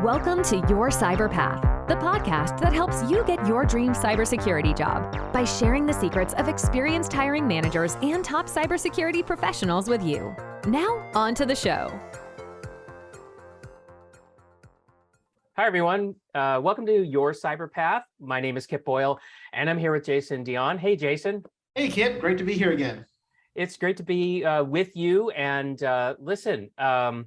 Welcome to Your Cyber Path, the podcast that helps you get your dream cybersecurity job by sharing the secrets of experienced hiring managers and top cybersecurity professionals with you. Now, on to the show. Hi, everyone. Welcome to Your Cyber Path. My name is Kip Boyle, and I'm here with Jason Dion. Hey, Jason. Hey, Kip. Great to be here again. It's great to be with you. And listen, I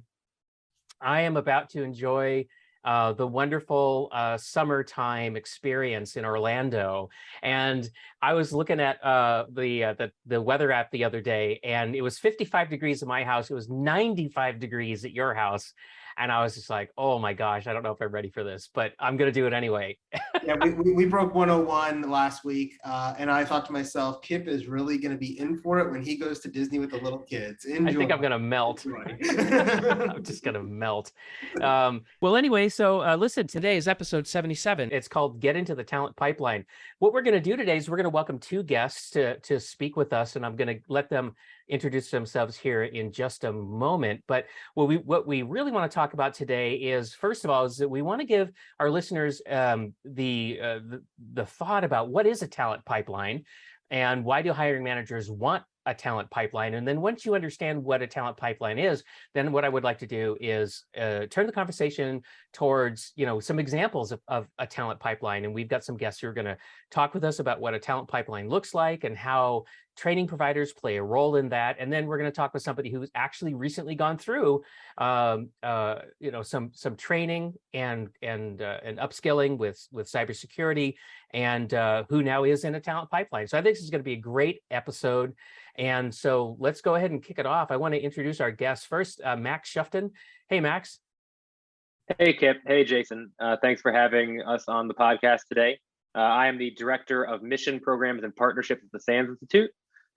am about to enjoy the wonderful summertime experience in Orlando. And I was looking at the weather app the other day, and it was 55 degrees in my house. It was 95 degrees at your house. And I was just like, oh my gosh, I don't know if I'm ready for this, but I'm going to do it anyway. Yeah, we broke 101 last week. And I thought to myself, Kip is really going to be in for it when he goes to Disney with the little kids. Enjoy. I think I'm going to melt. I'm just going to melt. Well, anyway, so listen, today is episode 77. It's called Get Into the Talent Pipeline. What we're going to do today is we're going to welcome two guests to speak with us, and I'm going to let them introduce themselves here in just a moment. But what we really want to talk about today is, first of all, is that we want to give our listeners the thought about what is a talent pipeline and why do hiring managers want a talent pipeline. And then once you understand what a talent pipeline is, then what I would like to do is turn the conversation towards, some examples of a talent pipeline. And we've got some guests who are going to talk with us about what a talent pipeline looks like and how training providers play a role in that. And then we're going to talk with somebody who's actually recently gone through, some training and upskilling with cybersecurity, and who now is in a talent pipeline. So I think this is going to be a great episode. And so let's go ahead and kick it off. I want to introduce our guests first, Max Shuftan. Hey, Max. Hey, Kip. Hey, Jason. Thanks for having us on the podcast today. I am the Director of Mission Programs and Partnerships at the SANS Institute,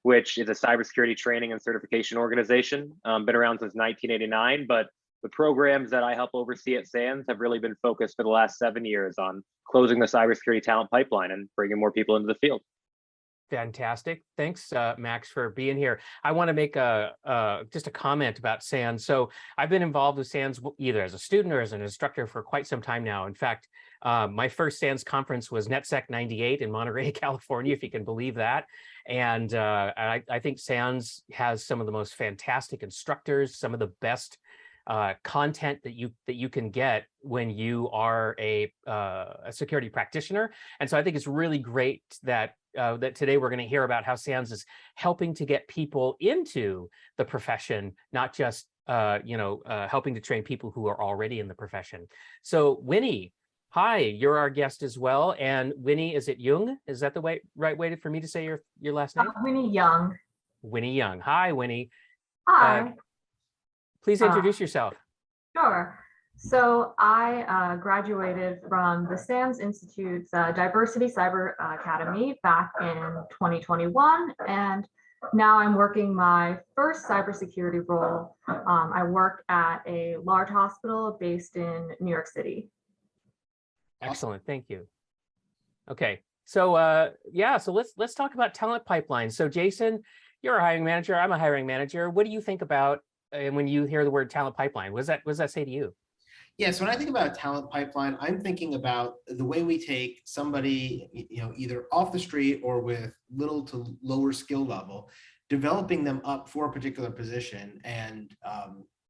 which is a cybersecurity training and certification organization. Been around since 1989, but the programs that I help oversee at SANS have really been focused for the last 7 years on closing the cybersecurity talent pipeline and bringing more people into the field. Fantastic. Thanks, Max, for being here. I want to make just a comment about SANS. So I've been involved with SANS either as a student or as an instructor for quite some time now. In fact, my first SANS conference was NetSec 98 in Monterey, California, if you can believe that. And I think SANS has some of the most fantastic instructors, some of the best content that you can get when you are a security practitioner. And so I think it's really great that that today we're going to hear about how SANS is helping to get people into the profession, not just helping to train people who are already in the profession. So Winnie, hi, you're our guest as well. And Winnie, is it Yung? Is that the right way for me to say your last name? Winnie Yung. Winnie Yung. Hi, Winnie. Hi. Please introduce yourself. Sure. So I graduated from the SANS Institute's Diversity Cyber Academy back in 2021, and now I'm working my first cybersecurity role. I work at a large hospital based in New York City. Excellent, thank you. Okay, so so let's talk about talent pipelines. So Jason, you're a hiring manager. I'm a hiring manager. What do you think about when you hear the word talent pipeline? What does that say to you? Yes, when I think about a talent pipeline, I'm thinking about the way we take somebody, either off the street or with little to lower skill level, developing them up for a particular position, and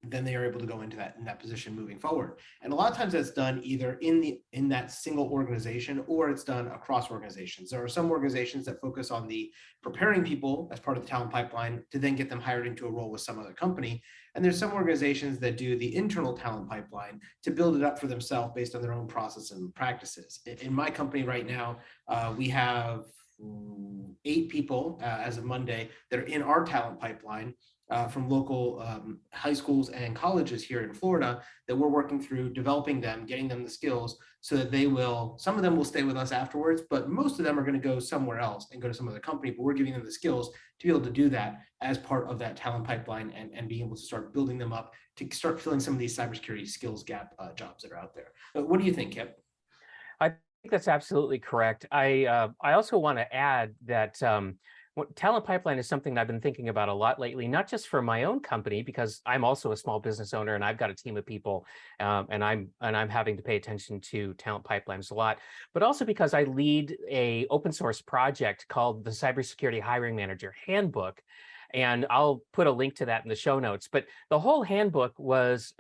then they are able to go into that position moving forward. And a lot of times that's done either in that single organization, or it's done across organizations. There are some organizations that focus on the preparing people as part of the talent pipeline to then get them hired into a role with some other company. And there's some organizations that do the internal talent pipeline to build it up for themselves based on their own process and practices. In my company right now, we have 8 people as of Monday that are in our talent pipeline from local high schools and colleges here in Florida that we're working through developing them, getting them the skills so that some of them will stay with us afterwards, but most of them are going to go somewhere else and go to some other company, but we're giving them the skills to be able to do that as part of that talent pipeline and being able to start building them up to start filling some of these cybersecurity skills gap jobs that are out there. But what do you think, Kip? I think that's absolutely correct. I also want to add that talent pipeline is something that I've been thinking about a lot lately, not just for my own company, because I'm also a small business owner and I've got a team of people, and I'm having to pay attention to talent pipelines a lot, but also because I lead a open source project called the Cybersecurity Hiring Manager Handbook. And I'll put a link to that in the show notes. But the whole handbook was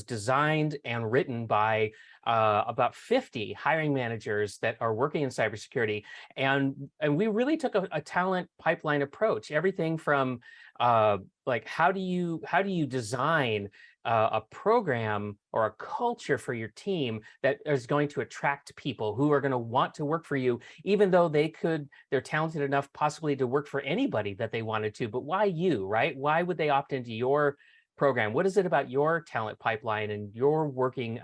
designed and written by about 50 hiring managers that are working in cybersecurity, and we really took a talent pipeline approach. Everything from like how do you design a program or a culture for your team that is going to attract people who are going to want to work for you, even though they're talented enough possibly to work for anybody that they wanted to, but why you, right? Why would they opt into your program? What is it about your talent pipeline and your working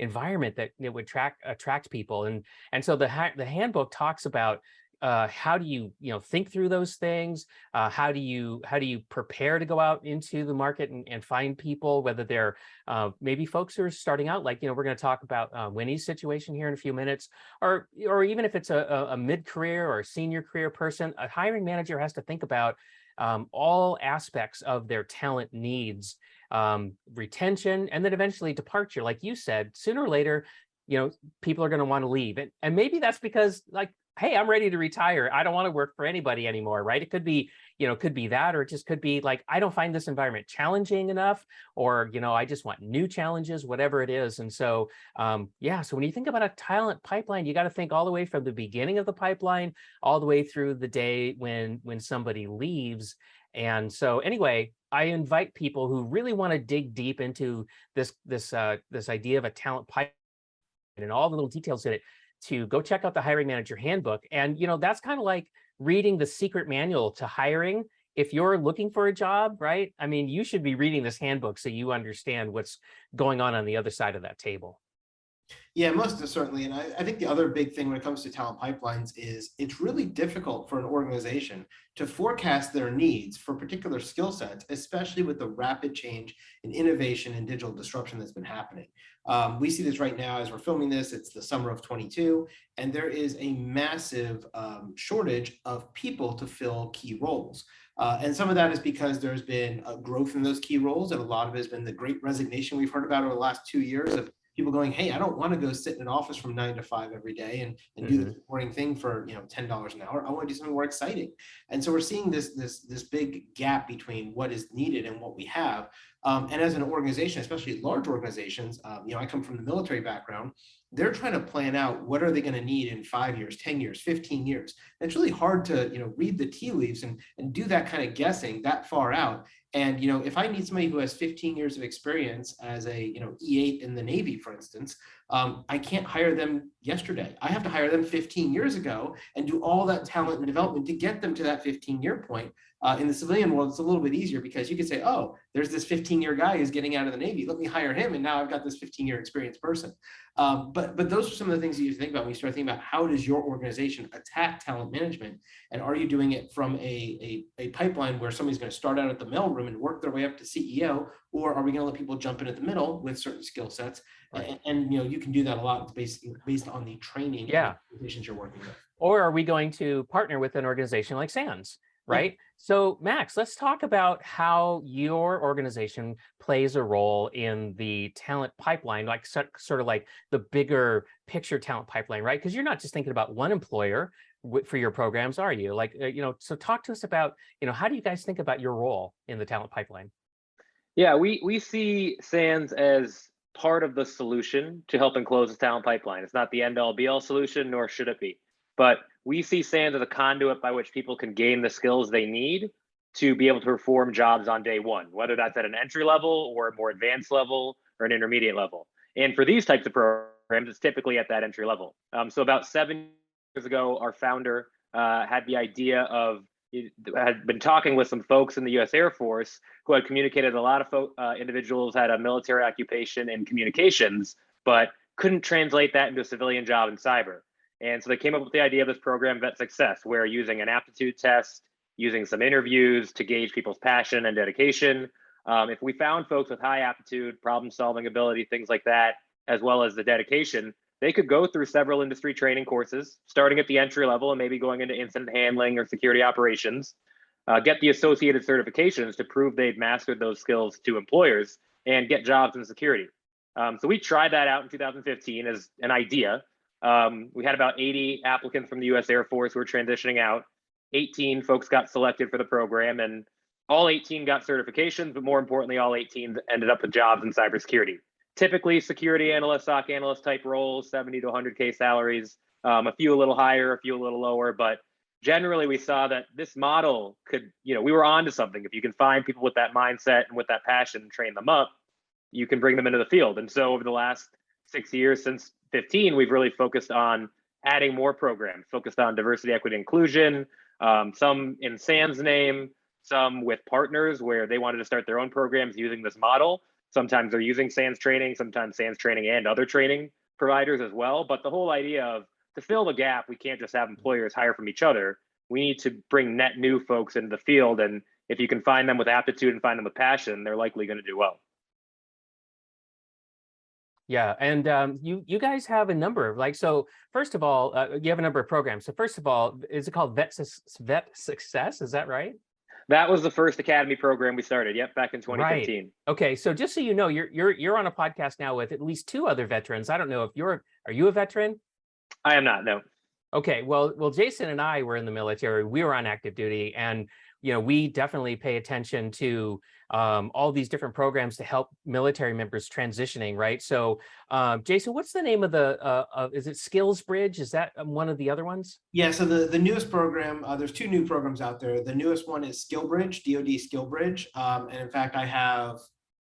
environment that it would attract people? And so the handbook talks about how do you think through those things? How do you prepare to go out into the market and find people, whether they're maybe folks who are starting out, like we're going to talk about Winnie's situation here in a few minutes, or even if it's a mid-career or a senior career person. A hiring manager has to think about all aspects of their talent needs, retention, and then eventually departure. Like you said, sooner or later, people are going to want to leave, and maybe that's because, like, hey, I'm ready to retire. I don't want to work for anybody anymore, right? It could be, could be that, or it just could be like, I don't find this environment challenging enough, or, I just want new challenges, whatever it is. And so, so when you think about a talent pipeline, you got to think all the way from the beginning of the pipeline, all the way through the day when somebody leaves. And so anyway, I invite people who really want to dig deep into this idea of a talent pipeline and all the little details in it, to go check out the Hiring Manager Handbook. And, that's kind of like reading the secret manual to hiring. If you're looking for a job, right? I mean, you should be reading this handbook so you understand what's going on the other side of that table. Yeah, most certainly. And I think the other big thing when it comes to talent pipelines is it's really difficult for an organization to forecast their needs for particular skill sets, especially with the rapid change in innovation and digital disruption that's been happening. We see this right now as we're filming this. It's the summer of 22, and there is a massive shortage of people to fill key roles. And some of that is because there's been a growth in those key roles, and a lot of it has been the great resignation we've heard about over the last 2 years of people going, hey, I don't want to go sit in an office from 9 to 5 every day and do this boring thing for $10 an hour. I want to do something more exciting. And so we're seeing this big gap between what is needed and what we have. And as an organization, especially large organizations, I come from the military background. They're trying to plan out what are they going to need in 5 years, 10 years, 15 years. And it's really hard to read the tea leaves and do that kind of guessing that far out. And if I need somebody who has 15 years of experience as a E8 in the Navy, for instance, I can't hire them yesterday. I have to hire them 15 years ago and do all that talent and development to get them to that 15-year point. In the civilian world, it's a little bit easier because you could say, oh, there's this 15-year guy who's getting out of the Navy. Let me hire him, and now I've got this 15-year experienced person. But those are some of the things that you think about when you start thinking about how does your organization attack talent management, and are you doing it from a pipeline where somebody's going to start out at the mailroom and work their way up to CEO, or are we going to let people jump in at the middle with certain skill sets? Right. And you can do that a lot based on the training organizations you're working with. Or are we going to partner with an organization like SANS? Right. Yeah. So Max, let's talk about how your organization plays a role in the talent pipeline, like sort of like the bigger picture talent pipeline, right? Because you're not just thinking about one employer for your programs, are you? Like, so talk to us about, how do you guys think about your role in the talent pipeline? Yeah, we see SANS as part of the solution to helping close the talent pipeline. It's not the end all be all solution, nor should it be. But we see SANS as a conduit by which people can gain the skills they need to be able to perform jobs on day one, whether that's at an entry level or a more advanced level or an intermediate level. And for these types of programs, it's typically at that entry level. So about 7 years ago, our founder had the idea of, had been talking with some folks in the US Air Force who had communicated, a lot of individuals had a military occupation in communications, but couldn't translate that into a civilian job in cyber. And so they came up with the idea of this program, Vet Success, where using an aptitude test, using some interviews to gauge people's passion and dedication. If we found folks with high aptitude, problem-solving ability, things like that, as well as the dedication, they could go through several industry training courses, starting at the entry level and maybe going into incident handling or security operations, get the associated certifications to prove they've mastered those skills to employers and get jobs in security. So we tried that out in 2015 as an idea. We had about 80 applicants from the US Air Force who were transitioning out. 18 folks got selected for the program, and all 18 got certifications, but more importantly, all 18 ended up with jobs in cybersecurity. Typically security analyst, SOC analyst type roles, 70 to 100K salaries, a few a little higher, a few a little lower, but generally we saw that this model could, we were onto something. If you can find people with that mindset and with that passion and train them up, you can bring them into the field. And so over the last 6 years, since 15, we've really focused on adding more programs, focused on diversity, equity, inclusion, some in SANS name, some with partners where they wanted to start their own programs using this model. Sometimes they're using SANS training, sometimes SANS training and other training providers as well. But the whole idea of to fill the gap, we can't just have employers hire from each other. We need to bring net new folks into the field. And if you can find them with aptitude and find them with passion, they're likely going to do well. Yeah, and you guys have a number of so first of all, you have a number of programs. So first of all, is it called Vet Success? Is that right? That was the first academy program we started. Yep, back in 2015. Right. Okay, so just so you know, you're on a podcast now with at least 2 other veterans. I don't know if are you a veteran? I am not, no. Okay, well, Jason and I were in the military. We were on active duty, and we definitely pay attention to all these different programs to help military members transitioning, right? So, Jason, what's the name of is it Skills Bridge? Is that one of the other ones? Yeah, so the newest program, there's 2 new programs out there. The newest one is Skill Bridge, DoD Skill Bridge. And in fact, I have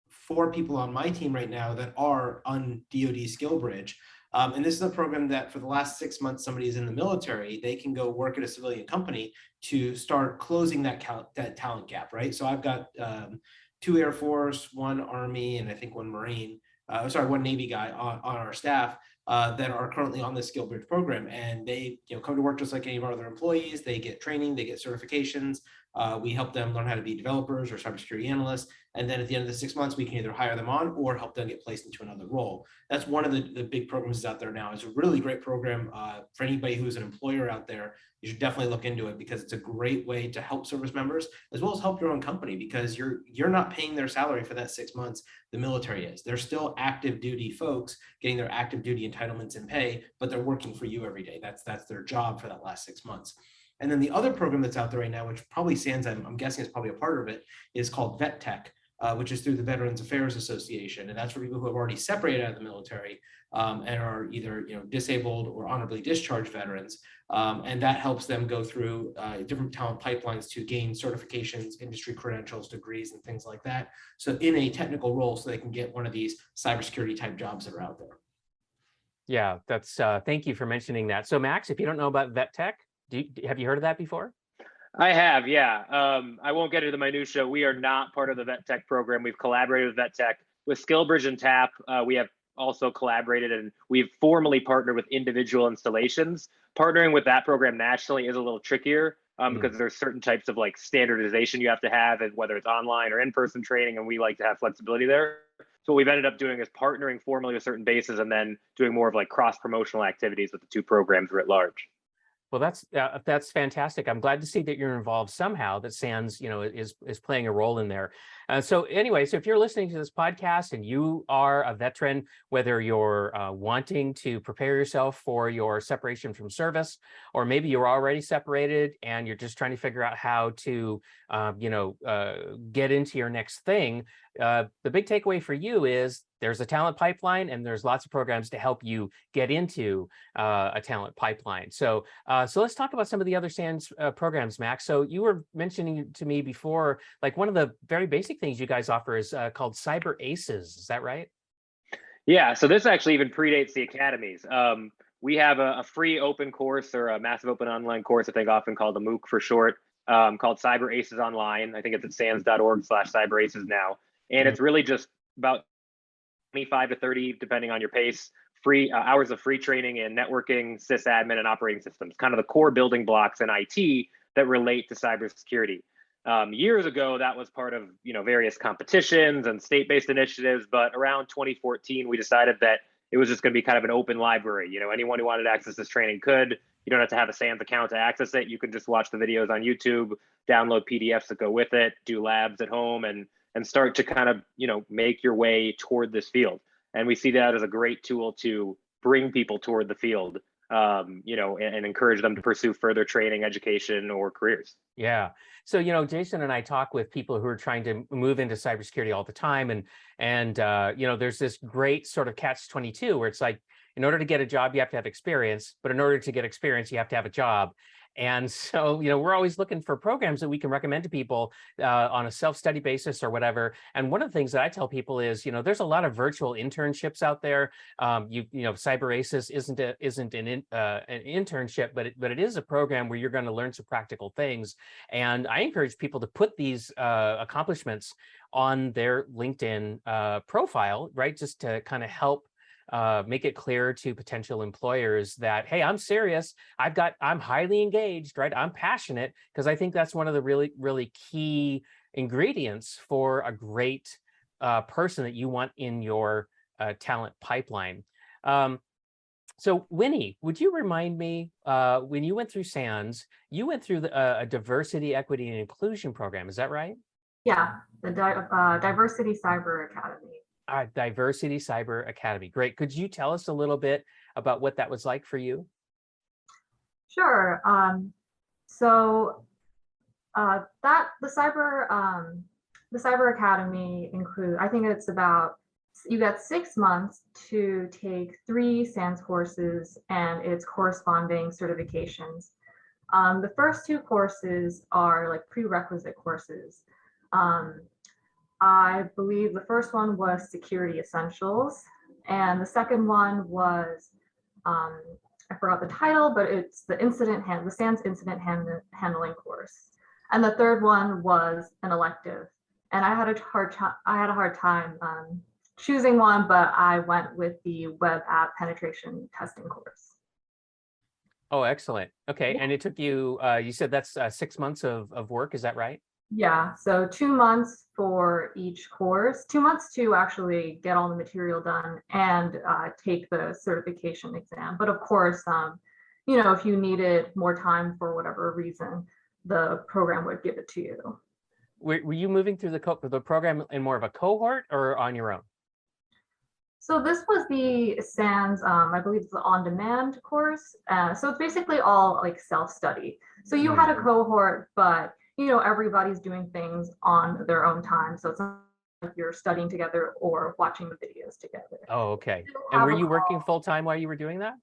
4 people on my team right now that are on DoD Skill Bridge. And this is a program that for the last 6 months, somebody is in the military, they can go work at a civilian company to start closing that talent gap, right? So I've got 2 Air Force, 1 Army, and I think 1 Marine, 1 Navy guy on our staff that are currently on the Skill Bridge program. And they come to work just like any of our other employees. They get training, they get certifications. We help them learn how to be developers or cybersecurity analysts. And then at the end of the 6 months, we can either hire them on or help them get placed into another role. That's one of the big programs out there now. It's a really great program for anybody who's an employer out there. You should definitely look into it because it's a great way to help service members as well as help your own company, because you're not paying their salary for that 6 months. The military is. They're still active duty folks getting their active duty entitlements and pay, but they're working for you every day. That's their job for that last 6 months. And then the other program that's out there right now, which probably SANS, I'm guessing is probably a part of it, is called Vet Tech, which is through the Veterans Affairs Association. And that's for people who have already separated out of the military and are either disabled or honorably discharged veterans. And that helps them go through different talent pipelines to gain certifications, industry credentials, degrees, and things like that. So in a technical role, so they can get one of these cybersecurity type jobs that are out there. Yeah, that's thank you for mentioning that. So Max, if you don't know about Vet Tech, have you heard of that before? I have, yeah. I won't get into the minutia. We are not part of the Vet Tech program. We've collaborated with Vet Tech. With SkillBridge and TAP, we have also collaborated, and we've formally partnered with individual installations. Partnering with that program nationally is a little trickier because there's certain types of standardization you have to have, and whether it's online or in-person training, and we like to have flexibility there. So what we've ended up doing is partnering formally with certain bases and then doing more of cross-promotional activities with the 2 programs writ large. Well, that's fantastic. I'm glad to see that you're involved somehow, that SANS, is playing a role in there. So anyway, so if you're listening to this podcast and you are a veteran, whether you're wanting to prepare yourself for your separation from service, or maybe you're already separated and you're just trying to figure out how to, get into your next thing, the big takeaway for you is there's a talent pipeline and there's lots of programs to help you get into a talent pipeline. So let's talk about some of the other SANS programs, Max. So you were mentioning to me before, one of the very basic things you guys offer is called Cyber Aces. Is that right? Yeah, so this actually even predates the academies. We have a free open course, or a massive open online course, I think often called a MOOC for short, called Cyber Aces Online. I think it's at sans.org/cyberaces now. And it's really just about 25 to 30, depending on your pace, free hours of free training in networking, sysadmin, and operating systems, kind of the core building blocks in IT that relate to cybersecurity. Years ago, that was part of various competitions and state-based initiatives, but around 2014, we decided that it was just going to be kind of an open library. Anyone who wanted to access this training could. You don't have to have a SANS account to access it. You can just watch the videos on YouTube, download PDFs that go with it, do labs at home, and start to kind of, make your way toward this field. And we see that as a great tool to bring people toward the field, and encourage them to pursue further training, education, or careers. Yeah. So, Jason and I talk with people who are trying to move into cybersecurity all the time. And there's this great sort of catch-22 where it's like, in order to get a job, you have to have experience, but in order to get experience, you have to have a job. And so, we're always looking for programs that we can recommend to people on a self-study basis or whatever. And one of the things that I tell people is, there's a lot of virtual internships out there. CyberAces isn't an internship, but it is a program where you're going to learn some practical things. And I encourage people to put these accomplishments on their LinkedIn profile, right? Just to kind of help make it clear to potential employers that, hey, I'm serious. I'm highly engaged, right? I'm passionate, because I think that's one of the really, really key ingredients for a great person that you want in your talent pipeline. So Winnie, would you remind me, when you went through SANS, you went through a diversity, equity, and inclusion program, is that right? Yeah, the Diversity Cyber Academy. Diversity Cyber Academy. Great. Could you tell us a little bit about what that was like for you? Sure. So the Cyber Academy include, I think it's about, you got 6 months to take 3 SANS courses and its corresponding certifications. The first 2 courses are like prerequisite courses. I believe the first one was Security Essentials, and the second one was, I forgot the title, but it's the SANS Incident Handling course. And the third one was an elective. And I had a hard time choosing one, but I went with the Web App Penetration Testing course. Oh, excellent. Okay, and it took you, you said that's 6 months of work, is that right? Yeah, so 2 months for each course, 2 months to actually get all the material done and take the certification exam. But of course, if you needed more time for whatever reason, the program would give it to you. Were you moving through the program in more of a cohort or on your own? So this was the SANS, I believe it's the on-demand course. So it's basically all like self-study. So you had a cohort, but everybody's doing things on their own time. So it's not like you're studying together or watching the videos together. Oh, okay. And were you working full time while you were doing that?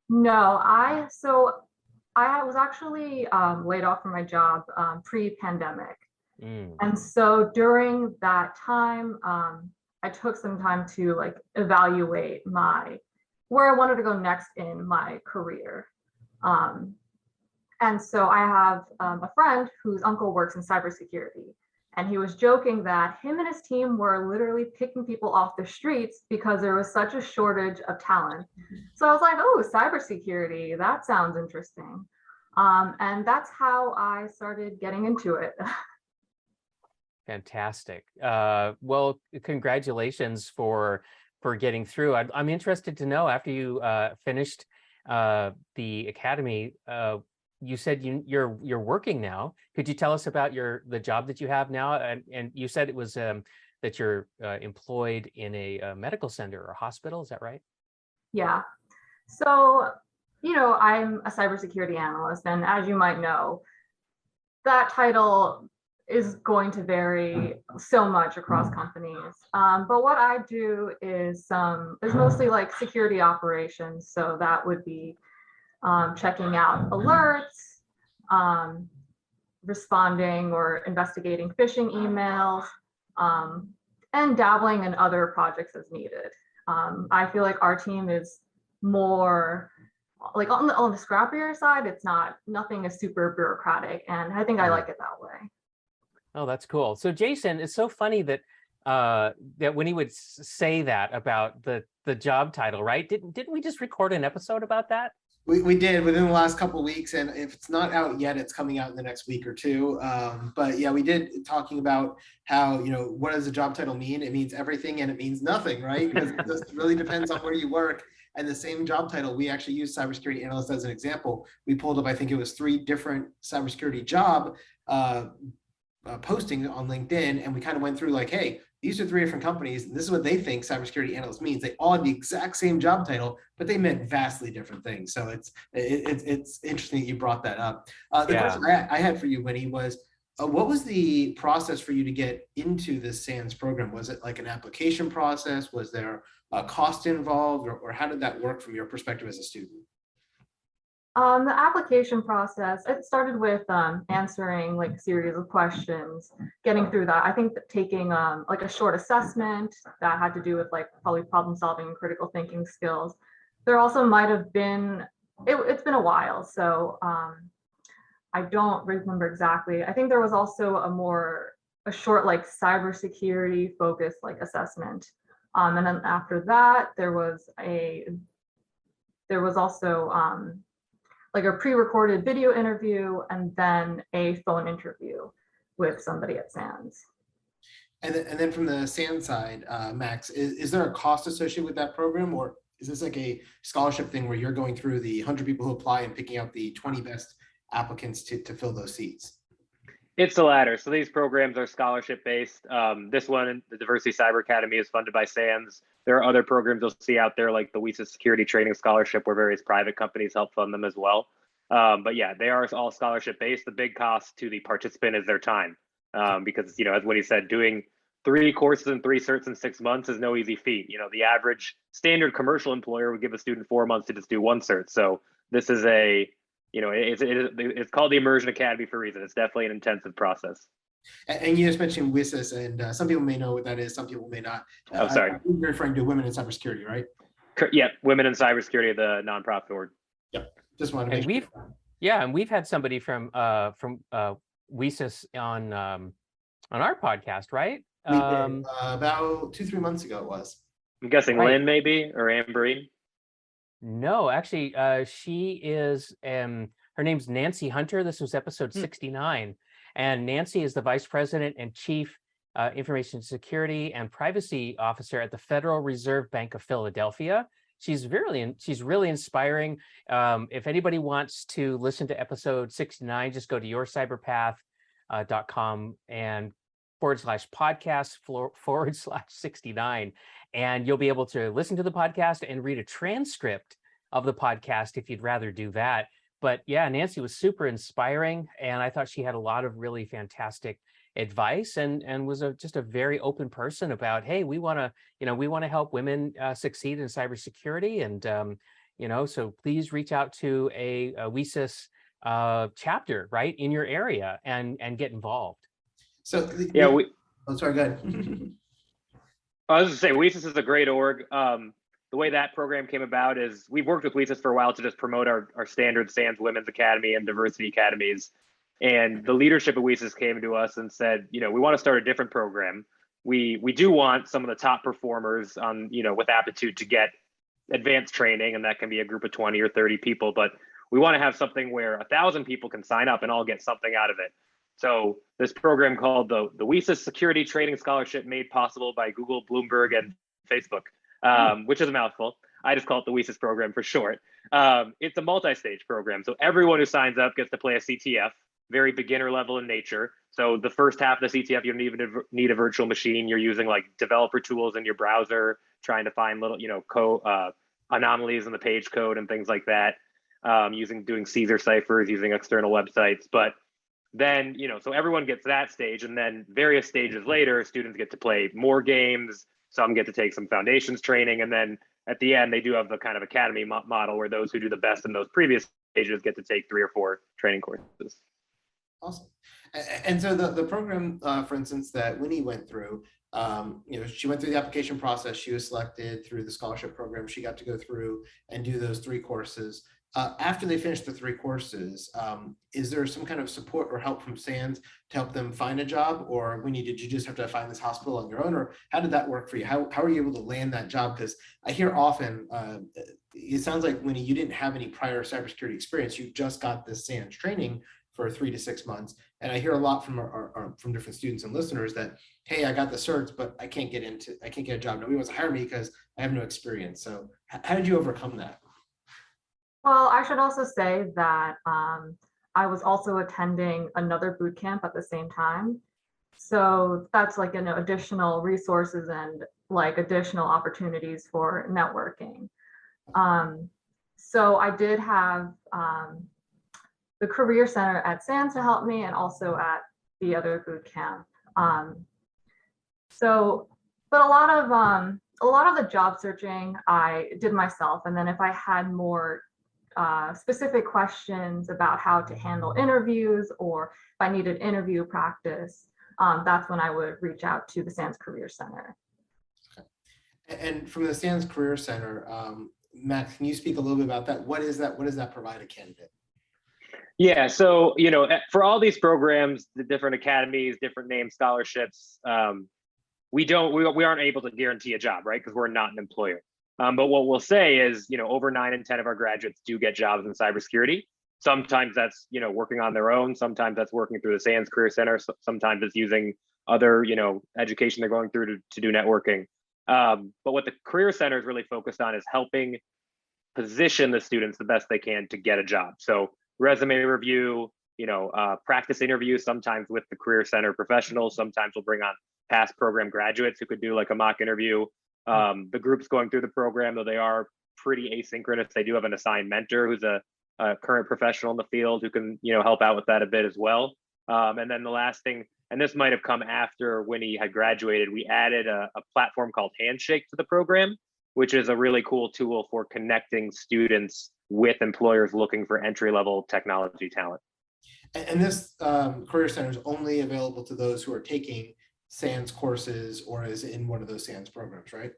No, I was actually laid off from my job pre-pandemic. And so during that time, I took some time to like evaluate where I wanted to go next in my career. And so I have a friend whose uncle works in cybersecurity, and he was joking that him and his team were literally picking people off the streets because there was such a shortage of talent. So I was like, oh, cybersecurity, that sounds interesting. And that's how I started getting into it. Fantastic. Well, congratulations for getting through. I'm interested to know, after you finished the academy, you said you're working now. Could you tell us about the job that you have now? And you said it was that you're employed in a medical center or hospital. Is that right? Yeah. So, I'm a cybersecurity analyst, and as you might know, that title is going to vary so much across companies. But what I do is mostly like security operations. So that would be checking out alerts, responding or investigating phishing emails, and dabbling in other projects as needed. I feel like our team is more like on the scrappier side. It's nothing is super bureaucratic, and I think I like it that way. Oh, that's cool. So Jason, it's so funny that that when he would say that about the job title, right? Didn't we just record an episode about that? We did within the last couple of weeks, and if it's not out yet, it's coming out in the next week or two. But yeah, we did talking about how, what does a job title mean? It means everything and it means nothing, right? Because it just really depends on where you work. And the same job title, we actually use cybersecurity analyst as an example. We pulled up, I think it was 3 different cybersecurity job posting on LinkedIn, and we kind of went through like, hey, these are 3 different companies, and this is what they think cybersecurity analyst means. They all have the exact same job title, but they meant vastly different things. So it's interesting that you brought that up. The question I had for you, Winnie, was what was the process for you to get into this SANS program? Was it like an application process? Was there a cost involved, or how did that work from your perspective as a student? The application process, it started with answering like a series of questions, getting through that. I think that taking like a short assessment that had to do with like probably problem solving and critical thinking skills. There also might have been, it's been a while, so I don't remember exactly. I think there was also a short like cybersecurity focused like assessment. And then after that, there was also like a pre-recorded video interview and then a phone interview with somebody at SANS. And then from the SANS side, Max, is there a cost associated with that program, or is this like a scholarship thing where you're going through the 100 people who apply and picking out the 20 best applicants to fill those seats? It's the latter. So these programs are scholarship based. This one, the Diversity Cyber Academy, is funded by SANS. There are other programs you'll see out there like the WISA Security Training Scholarship, where various private companies help fund them as well. But yeah, they are all scholarship based. The big cost to the participant is their time, because as Winnie said, doing 3 courses and 3 certs in 6 months is no easy feat. The average standard commercial employer would give a student 4 months to just do 1 cert. So this is it's called the Immersion Academy for a reason. It's definitely an intensive process. And you just mentioned WISIS, and some people may know what that is, some people may not. Sorry. You're referring to Women in Cybersecurity, right? Yeah, Women in Cybersecurity, the nonprofit org. Yep. Just want to make sure. And we've had somebody from WISIS on our podcast, right? We did, about 2-3 months ago it was. I'm guessing right. Lynn maybe, or Amberine. No, actually, she is, her name's Nancy Hunter. This was episode 69. And Nancy is the Vice President and Chief Information Security and Privacy Officer at the Federal Reserve Bank of Philadelphia. She's really inspiring. If anybody wants to listen to episode 69, just go to yourcyberpath.com and /podcast/69. And you'll be able to listen to the podcast and read a transcript of the podcast if you'd rather do that. But yeah, Nancy was super inspiring, and I thought she had a lot of really fantastic advice, and was just a very open person about, hey, we want to help women succeed in cybersecurity, and so please reach out to a WISIS chapter right in your area and get involved. So sorry, go ahead. I was just saying, WISIS is a great org. The way that program came about is we've worked with WISIS for a while to just promote our standard SANS Women's Academy and Diversity Academies. And the leadership of WISIS came to us and said, we want to start a different program. We do want some of the top performers on, with aptitude to get advanced training, and that can be a group of 20 or 30 people. But we want to have something where 1,000 people can sign up and all get something out of it. So this program called the WISIS Security Training Scholarship, made possible by Google, Bloomberg, and Facebook, which is a mouthful. I just call it the WISIS program for short. It's a multi-stage program. So everyone who signs up gets to play a CTF, very beginner level in nature. So the first half of the CTF, you don't even need a virtual machine. You're using like developer tools in your browser, trying to find little, anomalies in the page code and things like that, doing Caesar ciphers, using external websites. But then, so everyone gets that stage, and then various stages later, students get to play more games. Some get to take some foundations training, and then at the end, they do have the kind of academy model where those who do the best in those previous stages get to take 3 or 4 training courses. Awesome. And so the program, for instance, that Winnie went through, she went through the application process. She was selected through the scholarship program. She got to go through and do those 3 courses. After they finish the 3 courses, is there some kind of support or help from SANS to help them find a job? Or Winnie, did you just have to find this hospital on your own? Or how did that work for you? How are you able to land that job? Because I hear often, it sounds like, Winnie, you didn't have any prior cybersecurity experience. You just got this SANS training for 3 to 6 months. And I hear a lot from from different students and listeners that, hey, I got the certs, but I can't get a job. Nobody wants to hire me because I have no experience. So how did you overcome that? Well, I should also say that I was also attending another boot camp at the same time. So that's like additional resources and like additional opportunities for networking. So I did have the Career Center at SANS to help me, and also at the other boot camp. But a lot of the job searching I did myself, and then if I had more specific questions about how to handle interviews, or if I needed interview practice, that's when I would reach out to the SANS Career Center. Okay. And from the SANS Career Center, Max, can you speak a little bit about that? What is that? What does that provide a candidate? Yeah, so for all these programs, the different academies, different name scholarships, we aren't able to guarantee a job, right? Because we're not an employer. But what we'll say is, over 9 in 10 of our graduates do get jobs in cybersecurity. Sometimes that's, working on their own. Sometimes that's working through the SANS Career Center. Sometimes it's using other, education they're going through to do networking. But what the Career Center is really focused on is helping position the students the best they can to get a job. So resume review, practice interviews, sometimes with the Career Center professionals. Sometimes we'll bring on past program graduates who could do like a mock interview. The groups going through the program, though they are pretty asynchronous, they do have an assigned mentor who's a current professional in the field who can help out with that a bit as well. And then the last thing, and this might have come after Winnie had graduated, we added a platform called Handshake to the program, which is a really cool tool for connecting students with employers looking for entry-level technology talent. And this Career Center is only available to those who are taking SANS courses or is in one of those SANS programs, right?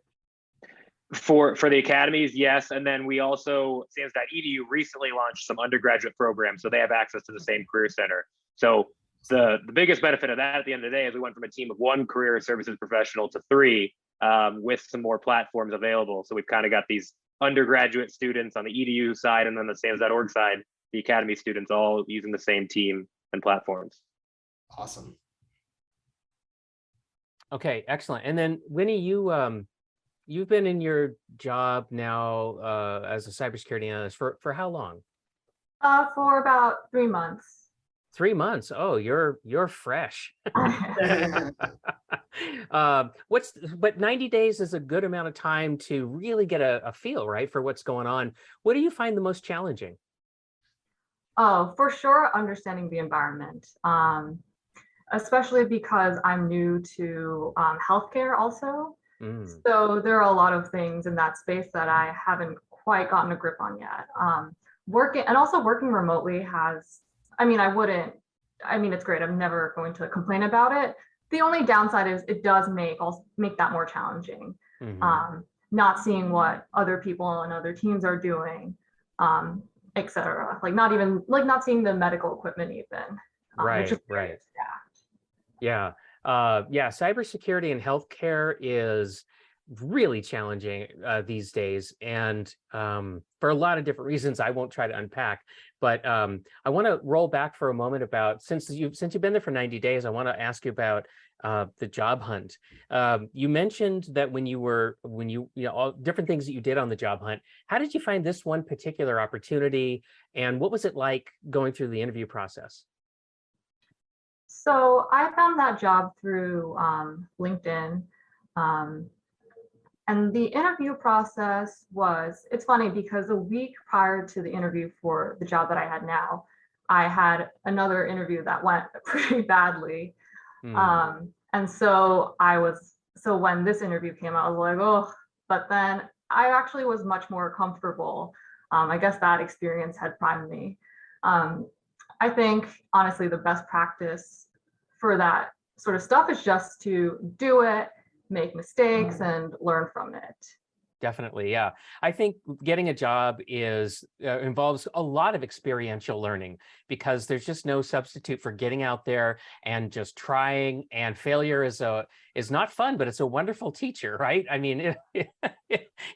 For the academies, yes. And then we also, SANS.edu recently launched some undergraduate programs, so they have access to the same Career Center. So the biggest benefit of that at the end of the day is we went from a team of 1 career services professional to 3 with some more platforms available. So we've kind of got these undergraduate students on the EDU side, and then the SANS.org side, the academy students all using the same team and platforms. Awesome. Okay, excellent. And then Winnie, you've been in your job now as a cybersecurity analyst for how long? For about 3 months. 3 months. Oh, you're fresh. But 90 days is a good amount of time to really get a feel, right, for what's going on. What do you find the most challenging? Oh, for sure, understanding the environment, especially because I'm new to healthcare also. So there are a lot of things in that space that I haven't quite gotten a grip on yet. Working remotely has, it's great. I'm never going to complain about it. The only downside is it does make that more challenging. Not seeing what other people and other teams are doing, etc. Not seeing the medical equipment even. Right. Yeah. Cybersecurity and healthcare is really challenging these days, and for a lot of different reasons I won't try to unpack. But I want to roll back for a moment about since you've been there for 90 days. I want to ask you about the job hunt. You mentioned that when you all different things that you did on the job hunt. How did you find this one particular opportunity, and what was it like going through the interview process? So I found that job through LinkedIn. And the interview process it's funny because a week prior to the interview for the job that I had now, I had another interview that went pretty badly. And so when this interview came out, I was like, oh, but then I actually was much more comfortable. I guess that experience had primed me. I think honestly, the best practice for that sort of stuff is just to do it, make mistakes, and learn from it. Definitely. Yeah. I think getting a job is involves a lot of experiential learning because there's just no substitute for getting out there and just trying. And failure is not fun, but it's a wonderful teacher, right? I mean,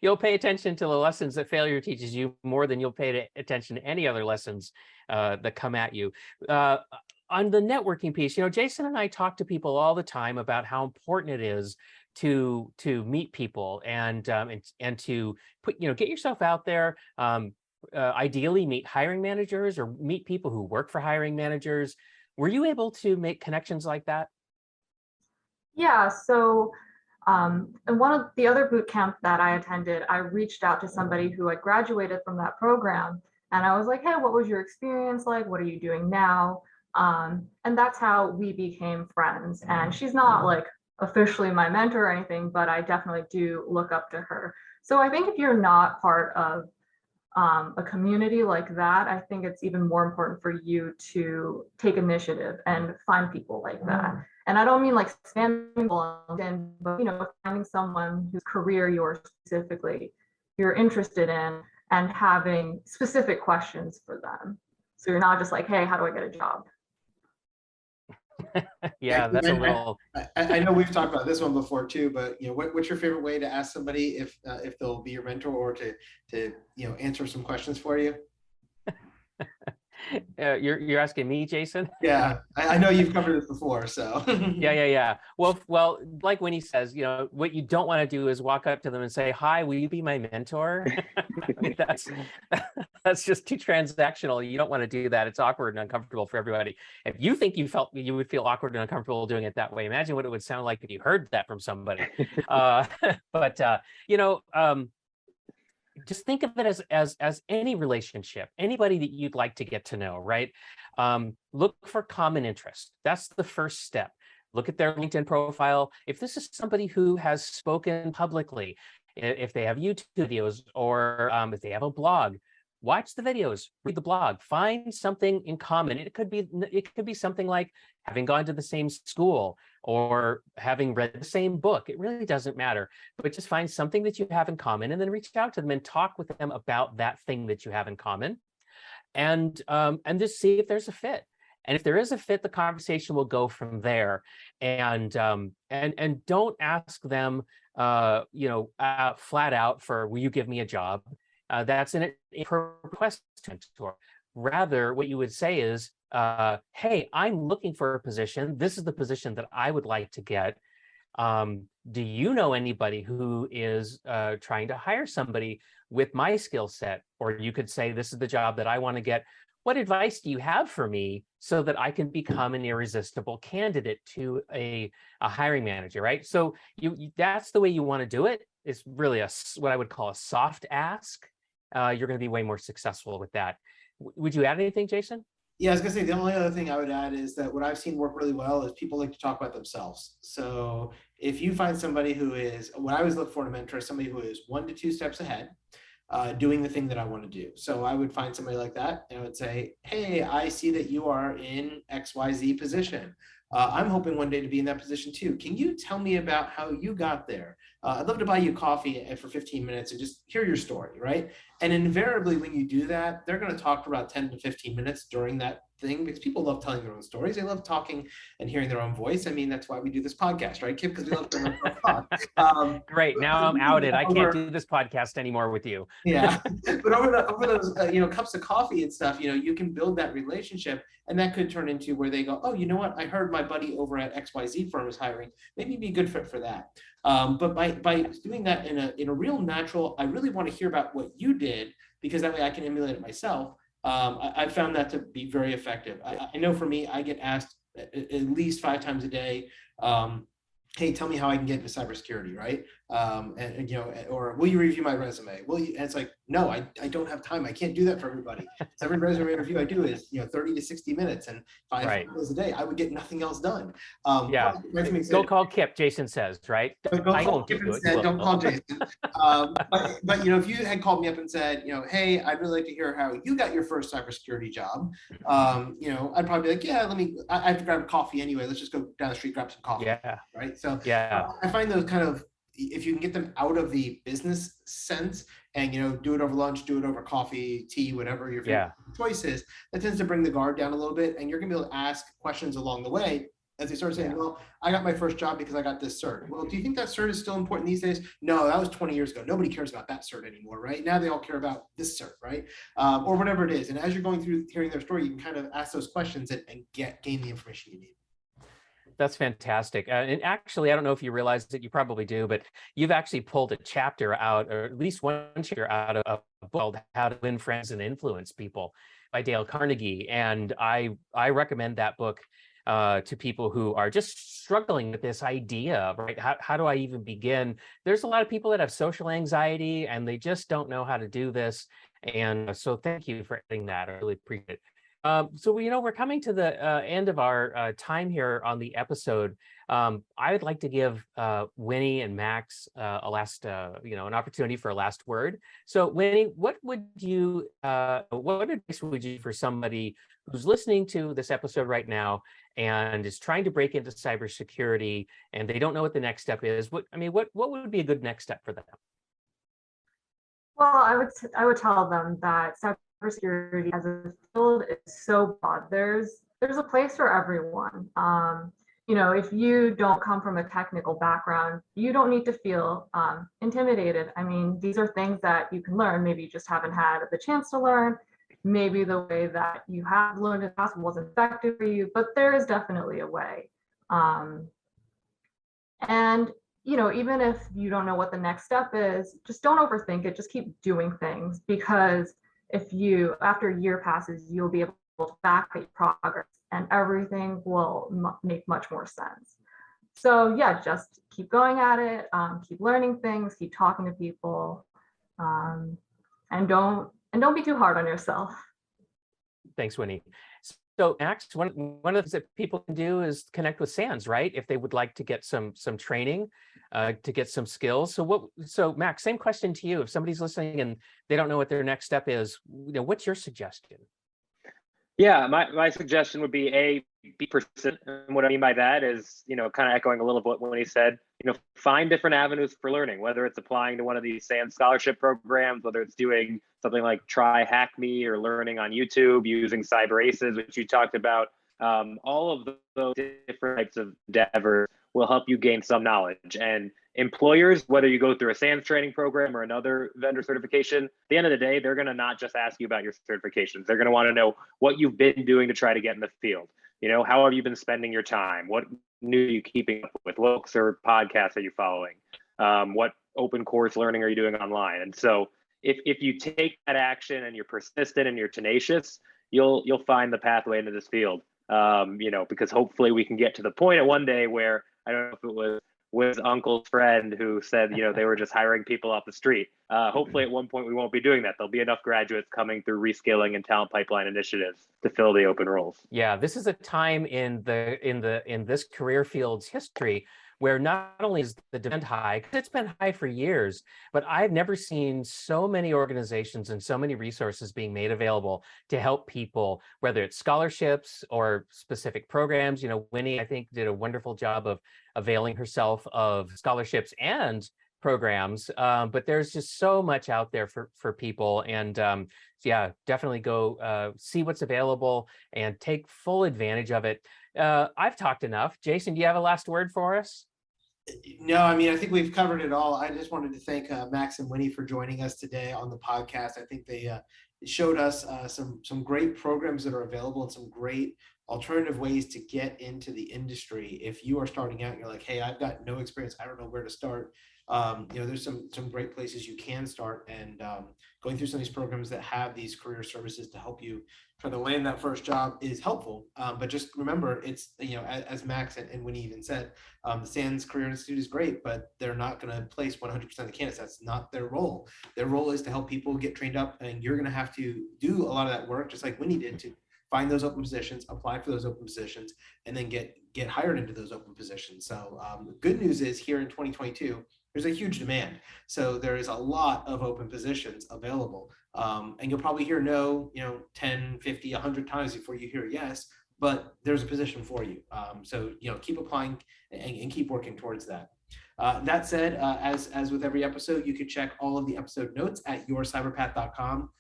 you'll pay attention to the lessons that failure teaches you more than you'll pay attention to any other lessons that come at you. On the networking piece, Jason and I talk to people all the time about how important it is to meet people and to put get yourself out there. Ideally, meet hiring managers or meet people who work for hiring managers. Were you able to make connections like that? Yeah, so in one of the other boot camp that I attended, I reached out to somebody who had graduated from that program, and I was like, "Hey, what was your experience like? What are you doing now?" And that's how we became friends. And she's not like officially my mentor or anything, but I definitely do look up to her. So I think if you're not part of a community like that, I think it's even more important for you to take initiative and find people like that. And I don't mean like spamming LinkedIn, but finding someone whose career you're interested in and having specific questions for them. So you're not just like, hey, how do I get a job? Yeah, that's a little. I know we've talked about this one before too, but what's your favorite way to ask somebody if they'll be your mentor or to answer some questions for you? You're asking me, Jason? Yeah, I know you've covered this before, so. Yeah. Well, like Winnie says, what you don't want to do is walk up to them and say, "Hi, will you be my mentor?" I mean, that's just too transactional. You don't want to do that. It's awkward and uncomfortable for everybody. If you think you would feel awkward and uncomfortable doing it that way, imagine what it would sound like if you heard that from somebody. Just think of it as any relationship, anybody that you'd like to get to know, right? Look for common interest. That's the first step. Look at their LinkedIn profile. If this is somebody who has spoken publicly, if they have YouTube videos or if they have a blog, watch the videos, read the blog, find something in common. It could be something like having gone to the same school or having read the same book. It really doesn't matter, but just find something that you have in common and then reach out to them and talk with them about that thing that you have in common, and just see if there's a fit. And if there is a fit, the conversation will go from there. And don't ask them, flat out for, "Will you give me a job?" That's an request to mentor. Rather, what you would say is, "Hey, I'm looking for a position. This is the position that I would like to get. Do you know anybody who is trying to hire somebody with my skill set?" Or you could say, "This is the job that I want to get. What advice do you have for me so that I can become an irresistible candidate to a hiring manager?" Right? So that's the way you want to do it. It's really what I would call a soft ask. You're going to be way more successful with that. Would you add anything, Jason? Yeah, I was gonna say the only other thing I would add is that what I've seen work really well is people like to talk about themselves. So if you find somebody who is, what I always look for in a mentor is somebody who is 1 to 2 steps ahead, doing the thing that I want to do. So I would find somebody like that and I would say, "Hey, I see that you are in XYZ position. I'm hoping one day to be in that position too. Can you tell me about how you got there? I'd love to buy you coffee for 15 minutes and just hear your story," right? And invariably, when you do that, they're going to talk for about 10 to 15 minutes during that thing, because people love telling their own stories. They love talking and hearing their own voice. I mean, that's why we do this podcast, right, Kip? Because we love to talk. Great. Now I'm outed. I can't do this podcast anymore with you. Yeah, but over those cups of coffee and stuff, you can build that relationship, and that could turn into where they go, "Oh, you know what? I heard my buddy over at XYZ firm is hiring. Maybe be a good fit for that." But by doing that in a real natural, I really want to hear about what you did, because that way I can emulate it myself. I found that to be very effective. I know for me, I get asked at least 5 times a day, "Hey, tell me how I can get into cybersecurity," right? Or "Will you review my resume? Will you?" And it's like, no, I don't have time. I can't do that for everybody. So every resume review I do is 30 to 60 minutes, and 5 hours a day, I would get nothing else done. Go call Kip, Jason says, right? Don't call Kip instead, don't call Jason. But if you had called me up and said, "Hey, I'd really like to hear how you got your first cybersecurity job," I'd probably be like, "Yeah, I have to grab a coffee anyway. Let's just go down the street, grab some coffee." Yeah. Right. So yeah, I find those kind of if you can get them out of the business sense and, do it over lunch, do it over coffee, tea, whatever your favorite choice is, that tends to bring the guard down a little bit. And you're going to be able to ask questions along the way as they start saying, well, I got my first job because I got this cert. Well, do you think that cert is still important these days? No, that was 20 years ago. Nobody cares about that cert anymore, right? Now they all care about this cert, right? Or whatever it is. And as you're going through hearing their story, you can kind of ask those questions and gain the information you need. That's fantastic. And actually, I don't know if you realize that, you probably do, but you've actually pulled a chapter out, or at least one chapter out of a book called How to Win Friends and Influence People by Dale Carnegie. And I recommend that book to people who are just struggling with this idea, right? How do I even begin? There's a lot of people that have social anxiety and they just don't know how to do this. And so thank you for adding that. I really appreciate it. So, we're coming to the end of our time here on the episode. I would like to give Winnie and Max a last, an opportunity for a last word. So, Winnie, what advice would you for somebody who's listening to this episode right now and is trying to break into cybersecurity and they don't know what the next step is? What would be a good next step for them? Well, I would tell them that cybersecurity as a field is so broad. There's a place for everyone. If you don't come from a technical background, you don't need to feel intimidated. I mean, these are things that you can learn. Maybe you just haven't had the chance to learn. Maybe the way that you have learned in the past wasn't effective for you, but there is definitely a way. And even if you don't know what the next step is, just don't overthink it. Just keep doing things, because after a year passes, you'll be able to back at your progress and everything will make much more sense. So yeah, just keep going at it, keep learning things, keep talking to people, and don't be too hard on yourself. Thanks, Winnie. So Max, one of the things that people can do is connect with SANS, right? If they would like to get some training, to get some skills. So Max, same question to you. If somebody's listening and they don't know what their next step is, what's your suggestion? Yeah, my suggestion would be be persistent. And what I mean by that is, kind of echoing a little bit what he said, find different avenues for learning, whether it's applying to one of these SANS scholarship programs, whether it's doing something like Try Hack Me or learning on YouTube, using Cyber Aces, which you talked about. All of those different types of endeavors will help you gain some knowledge. And employers, whether you go through a SANS training program or another vendor certification, at the end of the day, they're going to not just ask you about your certifications. They're going to want to know what you've been doing to try to get in the field. How have you been spending your time? What new are you keeping up with? What books or podcasts are you following? What open course learning are you doing online? And so if you take that action and you're persistent and you're tenacious, you'll find the pathway into this field. Because hopefully we can get to the point at one day where, I don't know if it was uncle's friend who said, they were just hiring people off the street. Hopefully at one point we won't be doing that. There'll be enough graduates coming through reskilling and talent pipeline initiatives to fill the open roles. Yeah, this is a time in this career field's history where not only is the demand high, because it's been high for years, but I've never seen so many organizations and so many resources being made available to help people, whether it's scholarships or specific programs. Winnie, I think, did a wonderful job of availing herself of scholarships and programs, but there's just so much out there for people. And yeah, definitely go see what's available and take full advantage of it. I've talked enough. Jason, do you have a last word for us? No, I think we've covered it all. I just wanted to thank Max and Winnie for joining us today on the podcast. I think they showed us some great programs that are available and some great alternative ways to get into the industry. If you are starting out and you're like, hey, I've got no experience, I don't know where to start. There's some great places you can start, and going through some of these programs that have these career services to help you try to land that first job is helpful. But just remember, it's, as Max and Winnie even said, the SANS Career Institute is great, but they're not going to place 100% of the candidates. That's not their role. Their role is to help people get trained up, and you're going to have to do a lot of that work, just like Winnie did, to find those open positions, apply for those open positions, and then get hired into those open positions. So the good news is, here in 2022, there's a huge demand. So there is a lot of open positions available. And you'll probably hear no, 10, 50, 100 times before you hear yes, but there's a position for you. So, keep applying and keep working towards that. That said, as with every episode, you could check all of the episode notes at yourcyberpath.com/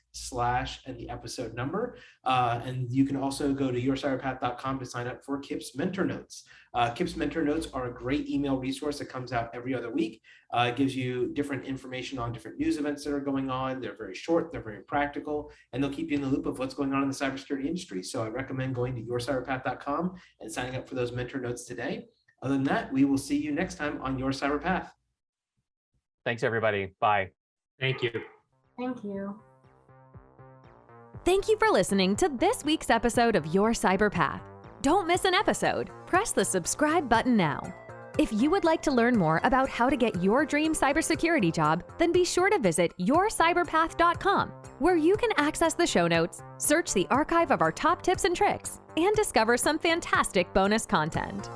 and the episode number. And you can also go to yourcyberpath.com to sign up for Kip's Mentor Notes. Kip's Mentor Notes are a great email resource that comes out every other week. It gives you different information on different news events that are going on. They're very short, they're very practical, and they'll keep you in the loop of what's going on in the cybersecurity industry. So I recommend going to yourcyberpath.com and signing up for those mentor notes today. Other than that, we will see you next time on Your Cyber Path. Thanks, everybody. Bye. Thank you. Thank you. Thank you for listening to this week's episode of Your Cyber Path. Don't miss an episode. Press the subscribe button now. If you would like to learn more about how to get your dream cybersecurity job, then be sure to visit yourcyberpath.com, where you can access the show notes, search the archive of our top tips and tricks, and discover some fantastic bonus content.